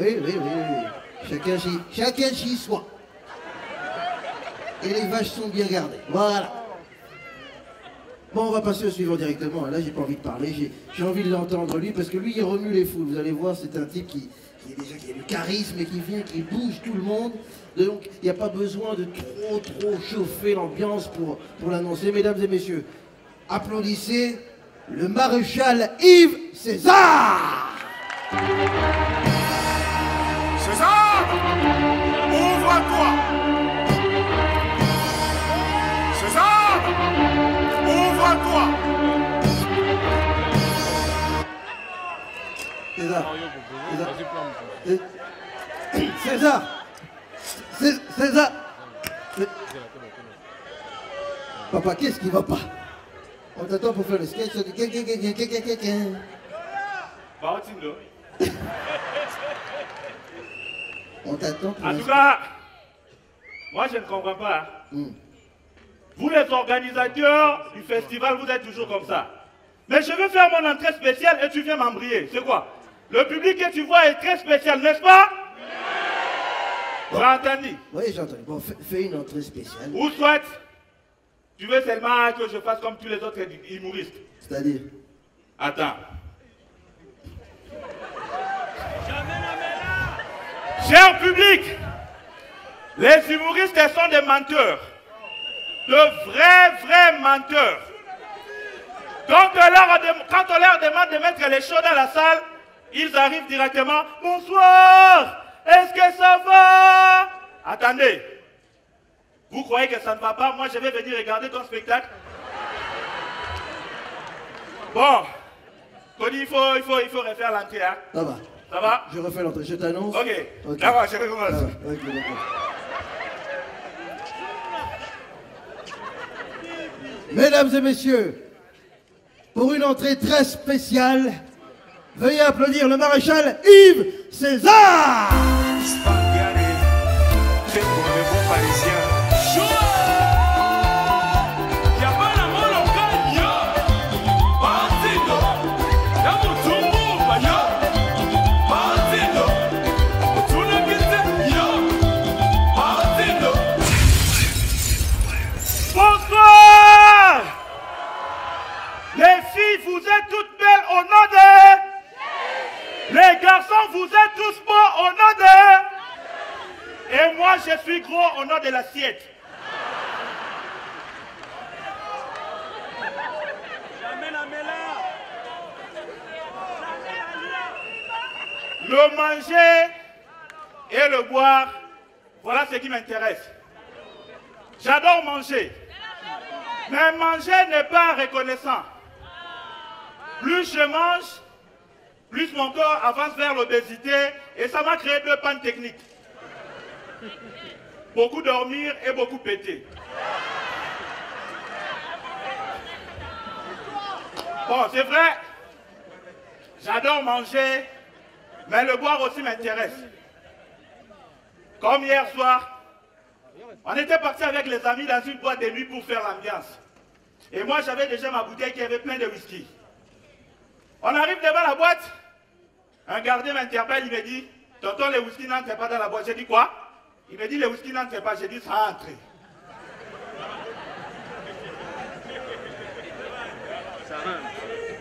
Oui, oui, oui, oui. Chacun chez soi. Et les vaches sont bien gardées. Voilà. Bon, on va passer au suivant directement. Là, j'ai pas envie de parler. J'ai envie de l'entendre lui, parce que lui, il remue les foules. Vous allez voir, c'est un type qui a du charisme et qui vient, qui bouge tout le monde. Donc, il n'y a pas besoin de trop chauffer l'ambiance pour l'annoncer. Mesdames et messieurs, applaudissez le maréchal Yves César! César! Ouvre-toi! César! Ouvre-toi! César! César! César! Papa, qu'est-ce qui va pas? On t'attend pour faire le sketch. On t'attend pour En tout cas, moi je ne comprends pas. Vous les organisateurs du festival, vous êtes toujours comme ça. Mais je veux faire mon entrée spéciale et tu viens m'embrayer. C'est quoi? Le public que tu vois est très spécial, n'est-ce pas? Bon. Tu as entendu? Oui, j'ai entendu. Bon, fais une entrée spéciale. Ou soit, tu veux seulement que je fasse comme tous les autres humoristes. C'est-à-dire? Attends. Cher public, les humoristes sont des menteurs. De vrais menteurs. Quand on leur demande de mettre les shows dans la salle, ils arrivent directement. Bonsoir, est-ce que ça va? Attendez. Vous croyez que ça ne va pas? Moi, je vais venir regarder ton spectacle. Bon. Cody, il faut refaire l'entrée. Hein? Ça va. Ça va? Je refais l'entrée. Je t'annonce. Ok. D'accord, je recommence. Ok, d'accord. Mesdames et messieurs, pour une entrée très spéciale, veuillez applaudir le maréchal Yves César! C'est pour les bons Parisiens. Bonsoir! Les filles, vous êtes toutes belles au nom de... Les garçons, vous êtes tous beaux au nom de... Et moi, je suis gros au nom de l'assiette. Le manger et le boire, voilà ce qui m'intéresse. J'adore manger. Mais manger n'est pas reconnaissant. Plus je mange, plus mon corps avance vers l'obésité et ça m'a créé deux pannes techniques. Beaucoup dormir et beaucoup péter. Bon, c'est vrai, j'adore manger, mais le boire aussi m'intéresse. Comme hier soir, on était parti avec les amis dans une boîte de nuit pour faire l'ambiance. Et moi, j'avais déjà ma bouteille qui avait plein de whisky. On arrive devant la boîte, un gardien m'interpelle, il me dit, tonton, les whisky n'entrent pas dans la boîte. J'ai dit quoi? Il me dit, les whisky n'entrent pas. J'ai dit, ça a entré.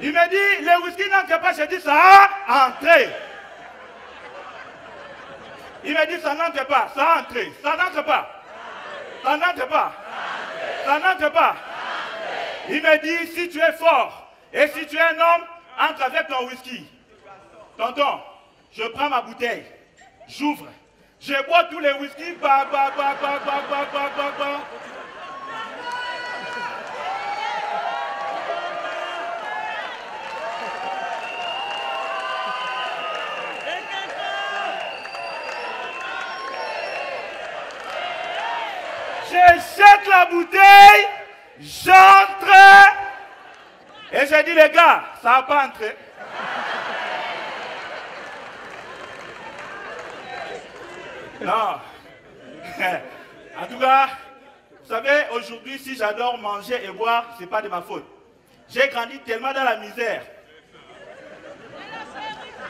Il me dit, les whisky n'entrent pas. J'ai dit, ça a entré. Il me dit, ça n'entre pas. Ça a entré. Ça n'entre pas. Ça n'entre pas. Ça n'entre pas. Il me dit, si tu es fort et si tu es un homme, entre avec ton whisky. Tonton, je prends ma bouteille, j'ouvre, je bois tous les whisky, bah. Je jette la bouteille, j'entre et j'ai dit les gars, ça n'a pas entré. Non. En tout cas, vous savez, aujourd'hui, si j'adore manger et boire, ce n'est pas de ma faute. J'ai grandi tellement dans la misère.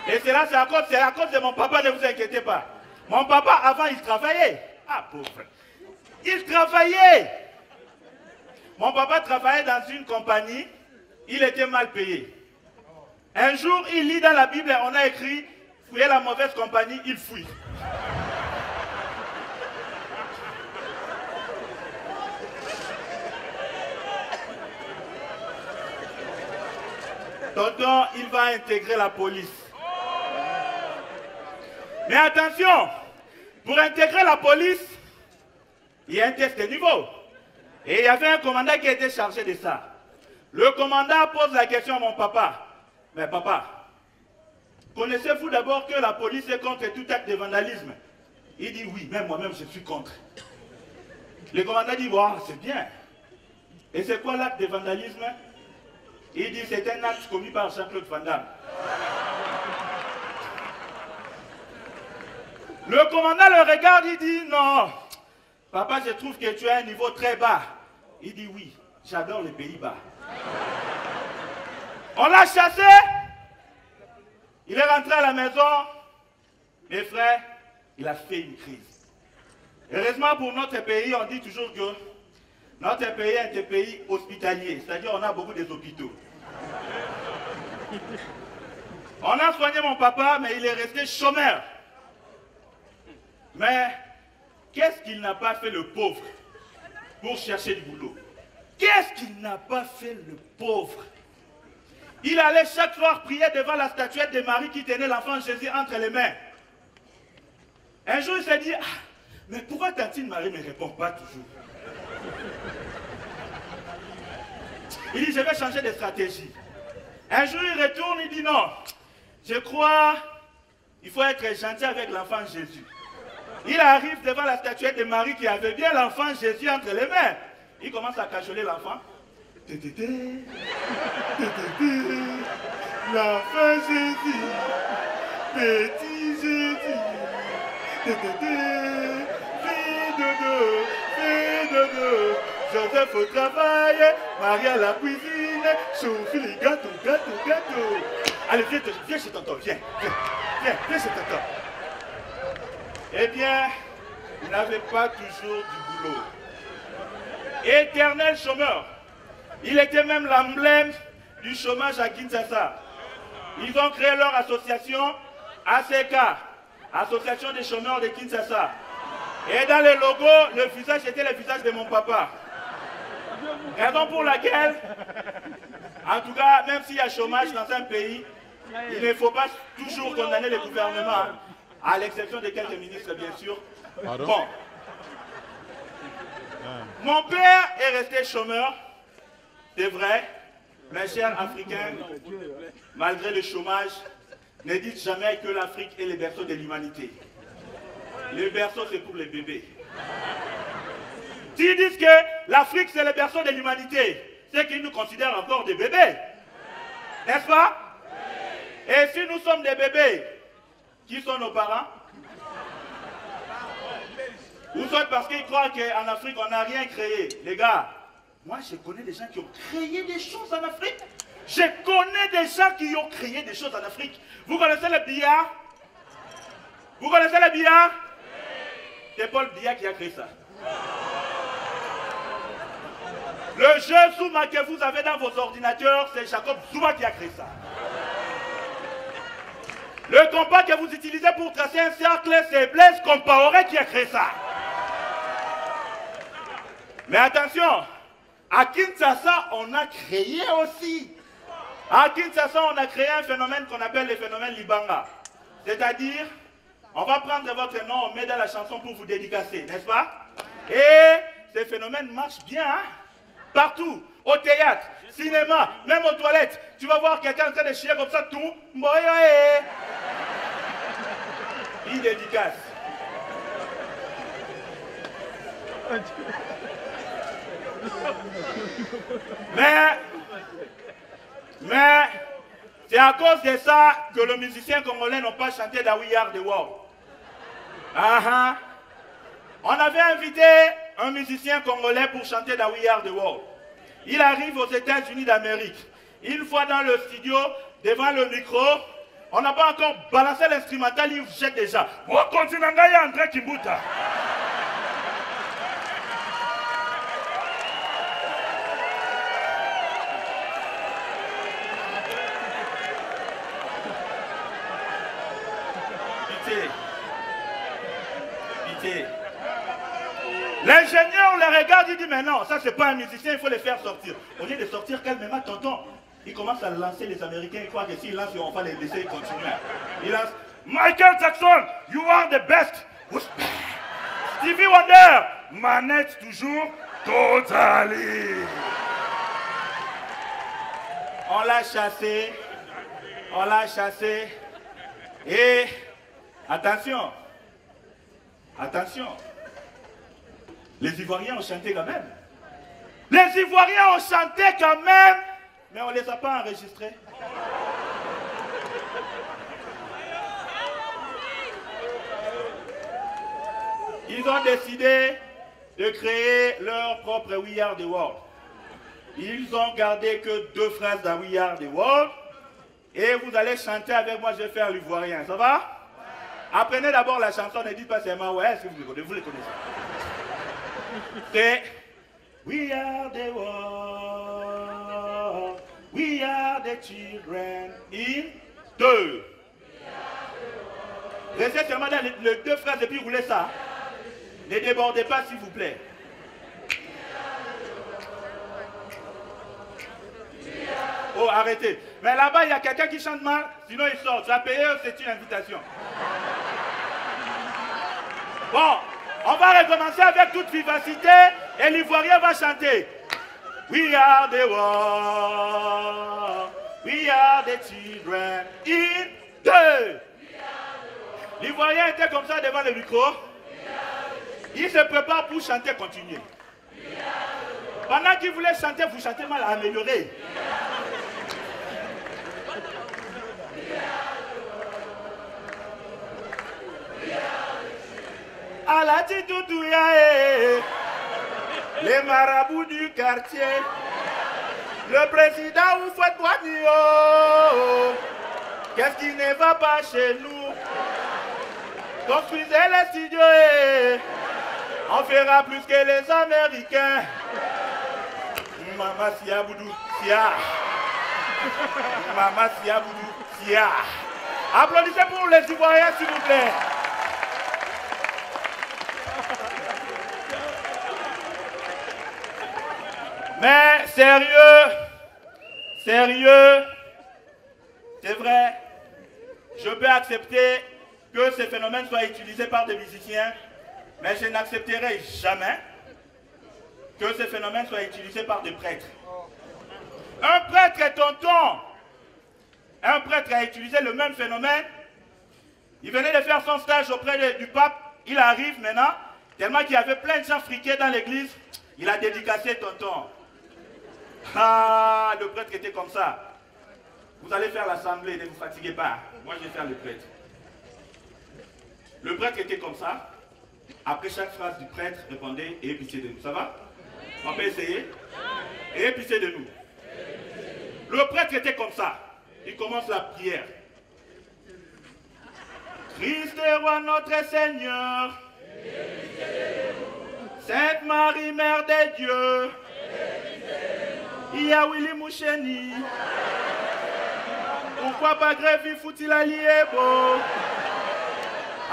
Et cela, c'est à cause de mon papa, ne vous inquiétez pas. Mon papa, avant, il travaillait. Ah, pauvre. Il travaillait. Mon papa travaillait dans une compagnie. Il était mal payé. Un jour, il lit dans la Bible, on a écrit, fouillez la mauvaise compagnie, il fouille. Tonton, il va intégrer la police. Mais attention, pour intégrer la police, il y a un test de niveau. Et il y avait un commandant qui était chargé de ça. Le commandant pose la question à mon papa. Mais papa, connaissez-vous d'abord que la police est contre tout acte de vandalisme? Il dit oui, même moi-même je suis contre. Le commandant dit, wow, c'est bien. Et c'est quoi l'acte de vandalisme? Il dit, c'est un acte commis par Jean-Claude Van Damme. Le commandant le regarde, il dit, non, papa, je trouve que tu as un niveau très bas. Il dit, oui, j'adore les Pays-Bas. On l'a chassé. Il est rentré à la maison. Mes frères, il a fait une crise. Heureusement pour notre pays, on dit toujours que notre pays est un pays hospitalier. C'est-à-dire on a beaucoup d'hôpitaux. On a soigné mon papa, mais il est resté chômeur. Mais qu'est-ce qu'il n'a pas fait le pauvre pour chercher du boulot? Qu'est-ce qu'il n'a pas fait le pauvre? Il allait chaque soir prier devant la statuette de Marie qui tenait l'enfant Jésus entre les mains. Un jour, il s'est dit, ah, mais pourquoi tantine Marie ne me répond pas toujours? Il dit, je vais changer de stratégie. Un jour, il retourne, il dit, non, je crois, il faut être gentil avec l'enfant Jésus. Il arrive devant la statuette de Marie qui avait bien l'enfant Jésus entre les mains. Il commence à cajoler l'enfant. L'enfant Jésus, petit Jésus, fais dodo, Joseph au travail, Marie à la cuisine, Sophie les gâteaux. Allez, viens chez tonton, viens chez tonton. Eh bien, il n'avait pas toujours du boulot. Éternel chômeur. Il était même l'emblème du chômage à Kinshasa. Ils ont créé leur association ACK, Association des chômeurs de Kinshasa. Et dans le logo, le visage était le visage de mon papa. Raison pour laquelle, en tout cas, même s'il y a chômage dans un pays, il ne faut pas toujours condamner le gouvernement, à l'exception de quelques ministres, bien sûr. Bon. Mon père est resté chômeur, c'est vrai. Mes chers Africains, malgré le chômage, ne dites jamais que l'Afrique est le berceau de l'humanité. Le berceau, c'est pour les bébés. S'ils disent que l'Afrique, c'est le berceau de l'humanité, c'est qu'ils nous considèrent encore des bébés. N'est-ce pas? Et si nous sommes des bébés, qui sont nos parents? Ou soit parce qu'ils croient qu'en Afrique, on n'a rien créé. Les gars, moi, je connais des gens qui ont créé des choses en Afrique. Je connais des gens qui ont créé des choses en Afrique. Vous connaissez le billard? Vous connaissez le billard? C'est Paul Biya qui a créé ça. Le jeu Zuma que vous avez dans vos ordinateurs, c'est Jacob Zuma qui a créé ça. Le compas que vous utilisez pour tracer un cercle, c'est Blaise Compaoré qui a créé ça. Mais attention, à Kinshasa, on a créé aussi. À Kinshasa, on a créé un phénomène qu'on appelle le phénomène Libanga. C'est-à-dire, on va prendre votre nom, on met dans la chanson pour vous dédicacer, n'est-ce pas? Et ce phénomène marche bien, hein? Partout, au théâtre, cinéma, même aux toilettes. Tu vas voir quelqu'un en train de chier comme ça, tout. Il dédicace. Mais c'est à cause de ça que les musiciens congolais n'ont pas chanté dans We Are the World. On avait invité un musicien congolais pour chanter dans We Are the World. Il arrive aux États-Unis d'Amérique. Une fois dans le studio, devant le micro, On n'a pas encore balancé l'instrumental, il jette déjà. On continue à gagner André Kimbuta. Pitié. L'ingénieur le regarde, il dit mais non, ça c'est pas un musicien, il faut les faire sortir. Au lieu de sortir calmement, tonton, il commence à lancer les Américains, il croit que s'il lance, on va les laisser continuer. Il lance Michael Jackson, you are the best. Stevie Wonder, manette toujours, totally. On l'a chassé, et attention, les Ivoiriens ont chanté quand même. Les Ivoiriens ont chanté quand même, mais on ne les a pas enregistrés. Ils ont décidé de créer leur propre We Are The World. Ils ont gardé que 2 phrases dans We Are The World. Et vous allez chanter avec moi, je vais faire l'ivoirien. Ça va? Apprenez d'abord la chanson, ne dites pas seulement ouais, si vous les connaissez. C'est We are the world, we are the children in 2. Restez seulement dans les 2 phrases et puis roulez ça. Ne débordez pas s'il vous plaît. Oh, arrêtez. Mais là-bas, il y a quelqu'un qui chante mal, sinon il sort. Tu vas payer, c'est une invitation. Bon, on va recommencer avec toute vivacité et l'Ivoirien va chanter. We are the world, we are the children in 2. L'Ivoirien était comme ça devant le micro. Il se prépare pour chanter, continuer. Pendant qu'il voulait chanter, vous chantez mal, améliorer. À la Titoutouya, les marabouts du quartier, le président Oufouette-Boigny, qu'est-ce qui ne va pas chez nous? Construisez les studios, on fera plus que les Américains. Mama Sia Boudou Sia. Mama Sia Boudou Sia. Applaudissez pour les Ivoiriens s'il vous plaît. Mais sérieux, c'est vrai, je peux accepter que ces phénomènes soient utilisés par des musiciens, mais je n'accepterai jamais que ces phénomènes soient utilisés par des prêtres. Un prêtre est tonton. Un prêtre a utilisé le même phénomène. Il venait de faire son stage auprès du pape. Il arrive maintenant, tellement qu'il y avait plein de gens friqués dans l'église, il a dédicacé tonton. Ah, le prêtre était comme ça. Vous allez faire l'assemblée, ne vous fatiguez pas. Moi, je vais faire le prêtre. Le prêtre était comme ça. Après chaque phrase du prêtre, répondez « Ayez pitié de nous ». Ça va? On peut essayer? « Ayez pitié de nous ». Le prêtre était comme ça. Il commence la prière. Christ est roi notre Seigneur. Sainte Marie, Mère des dieux. Yahwili Moucheni. Pourquoi pas Grévi Foutila Liebo?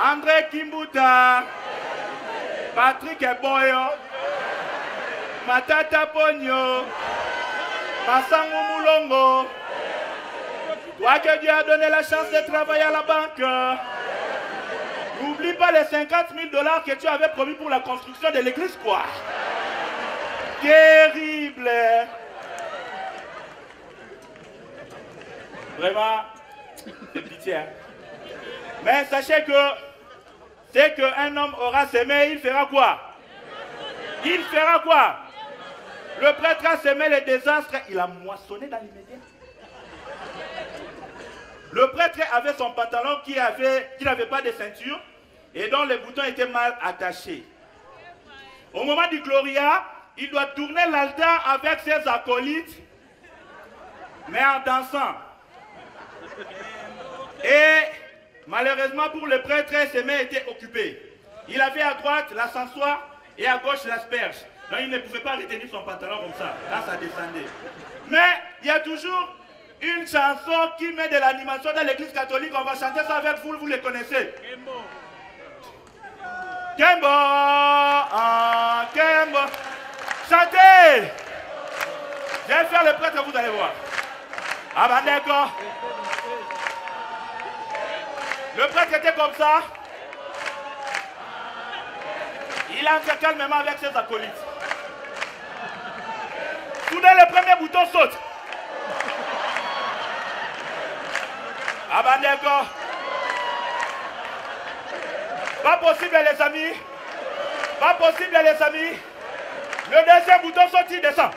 André Kimbuta. Patrick Eboyo. Matata Pogno. Massango Moulongo. Toi que Dieu a donné la chance de travailler à la banque. N'oublie pas les 50 000 $ que tu avais promis pour la construction de l'église, quoi. Terrible. Vraiment, c'est pitié. Hein? Mais sachez que c'est qu'un homme aura semé, il fera quoi? Il fera quoi? Le prêtre a semé le désastre, il a moissonné dans l'immédiat. Le prêtre avait son pantalon qui n'avait pas de ceinture et dont les boutons étaient mal attachés. Au moment du Gloria, il doit tourner l'altar avec ses acolytes, mais en dansant. Et malheureusement pour le prêtre, ses mains étaient occupées. Il avait à droite l'ascensoir et à gauche l'asperge. Donc il ne pouvait pas retenir son pantalon comme ça, quand ça descendait. Mais il y a toujours une chanson qui met de l'animation dans l'église catholique. On va chanter ça avec vous, vous les connaissez. Kembo, ah, Kembo. Chantez. Je vais faire le prêtre, vous allez voir. Ah ben d'accord. Le prêtre était comme ça. Il entre calmement avec ses acolytes. Soudain, le premier bouton saute. Ah ben d'accord. Pas possible les amis. Pas possible les amis. Le deuxième bouton saute, il descend.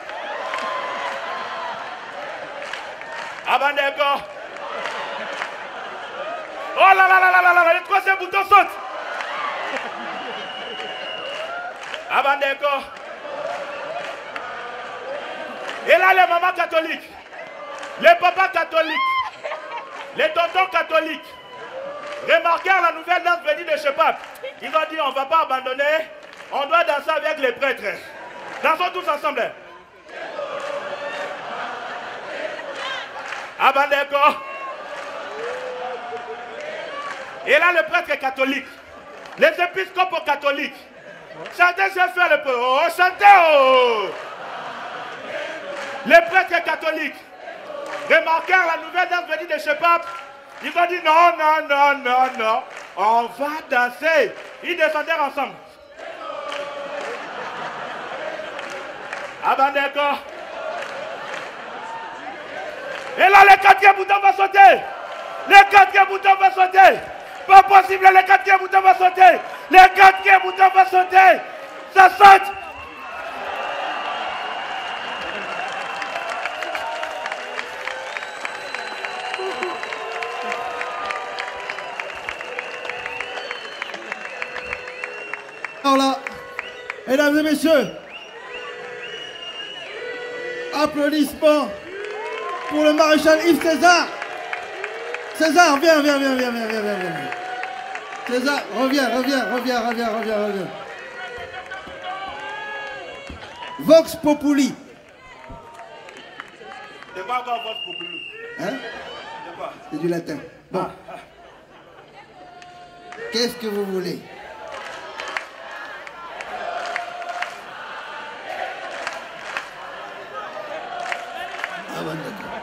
Ah ben d'accord. Oh là là là là là là, le troisième bouton saute. Ah ben d'accord. Et là les mamans catholiques, les papas catholiques, les tontons catholiques, remarquèrent la nouvelle danse venue de chez Pape. Ils ont dit on ne va pas abandonner, on doit danser avec les prêtres. Dansons tous ensemble. Ah ben d'accord. Et là le prêtre catholique, les épiscopes catholiques, chantez, je fais le peu. Oh, chantez, oh. Les prêtres catholiques remarquèrent la nouvelle danse venue de chez Pape. Ils ont dit non, non, non, non, non, on va danser. Ils descendirent ensemble. Ah ben d'accord. Et là, le quatrième bouton va sauter. Le quatrième bouton va sauter. Pas possible, le quatrième bouton va sauter. Le quatrième bouton va sauter. Ça saute. Alors là, mesdames et messieurs, applaudissements pour le maréchal Yves César. César, viens. César, reviens. Vox Populi. C'est quoi encore Vox Populi? Hein? C'est quoi? C'est du latin. Bon. Qu'est-ce que vous voulez? Ah bon, d'accord.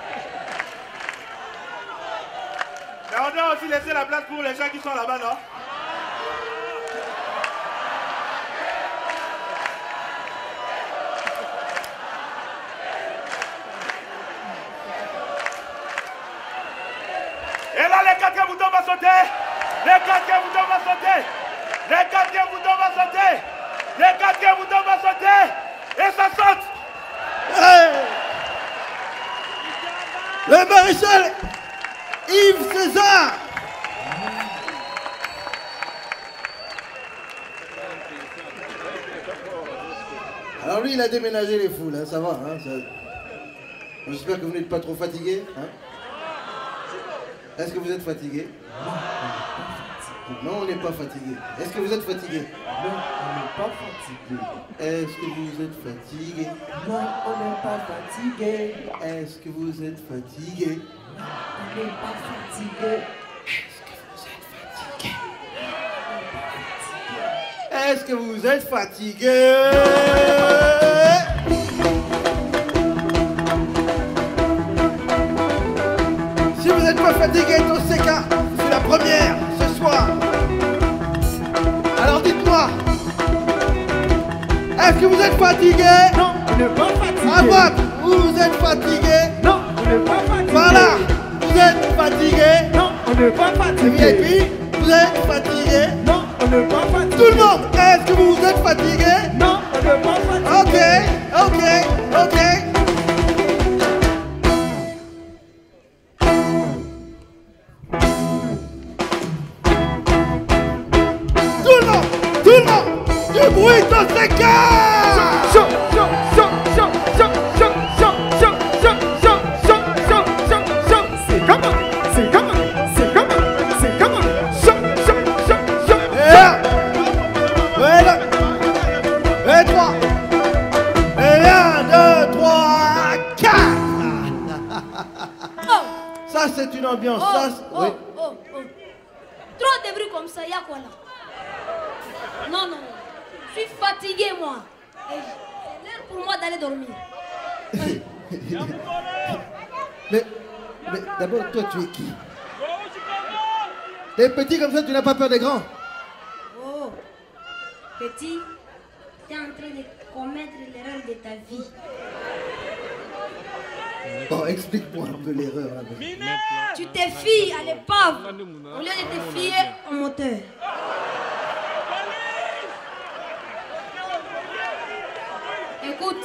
Mais on doit aussi laisser la place pour les gens qui sont là-bas, non? Et là, le quatrième bouton va sauter. Le quatrième bouton va sauter. Le quatrième bouton va sauter. Le quatrième bouton va sauter. Et ça saute. Hey! Le maréchal Yves César. Alors lui, il a déménagé les foules, hein, ça va. Hein, j'espère que vous n'êtes pas trop fatigué. Hein. Est-ce que vous êtes fatigué? Non, on n'est pas fatigué. Est-ce que vous êtes fatigué? Non, on n'est pas fatigué. Est-ce que vous êtes fatigué? Non, on n'est pas fatigué. Est-ce que vous êtes fatigué? Non, on n'est pas fatigué. Est-ce que vous êtes fatigué? Si vous n'êtes pas fatigué, Toseka, c'est la première ce soir. Alors dites-moi, est-ce que vous êtes fatigué? Non, on n'est pas fatigué. À droite, vous êtes fatigué? Non, on n'est pas fatigué. Par là, vous êtes fatigué? Non, on n'est pas fatigué. VIP, vous êtes fatigué? Non, on n'est pas fatigué. Tout le monde, est-ce que vous êtes fatigué? Non, on n'est pas fatigué. Ok. Tout le monde, du bruit dans ces cas! C'est comme Ça, c'est une ambiance. Oh, Ça, oh, oui. oh, oh. Trop de bruit comme ça, y a quoi là? Non, non, non. Je suis fatigué, moi. Et c'est l'heure pour moi d'aller dormir. Mais d'abord, toi, tu es qui? T'es petit comme ça, tu n'as pas peur des grands? Oh, petit, tu es en train de commettre l'erreur de ta vie. Bon, explique-moi un peu l'erreur. Tu te fies à l'épave au lieu de te fier au moteur. Écoute.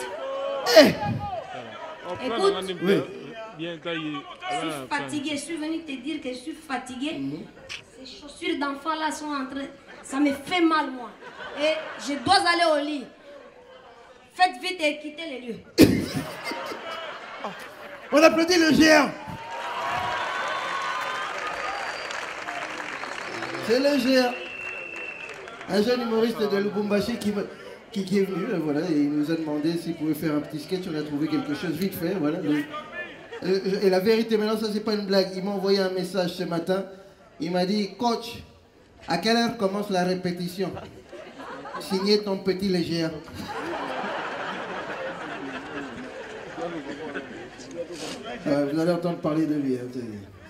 Écoute. Oui. Je suis fatigué. Je suis venu te dire que je suis fatigué. Ces chaussures d'enfant là sont en train. Ça me fait mal, moi. Et je dois aller au lit. Faites vite et quittez les lieux. On applaudit le géant. C'est le géant. Un jeune humoriste de Lubumbashi qui est venu, voilà, et il nous a demandé s'il pouvait faire un petit sketch. On a trouvé quelque chose vite fait, voilà. Et la vérité maintenant, ça c'est pas une blague. Il m'a envoyé un message ce matin. Il m'a dit, coach, à quelle heure commence la répétition? Signé ton petit le géant. Vous allez entendre parler de lui.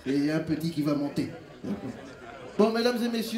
Il y a un petit qui va monter. Bon, mesdames et messieurs.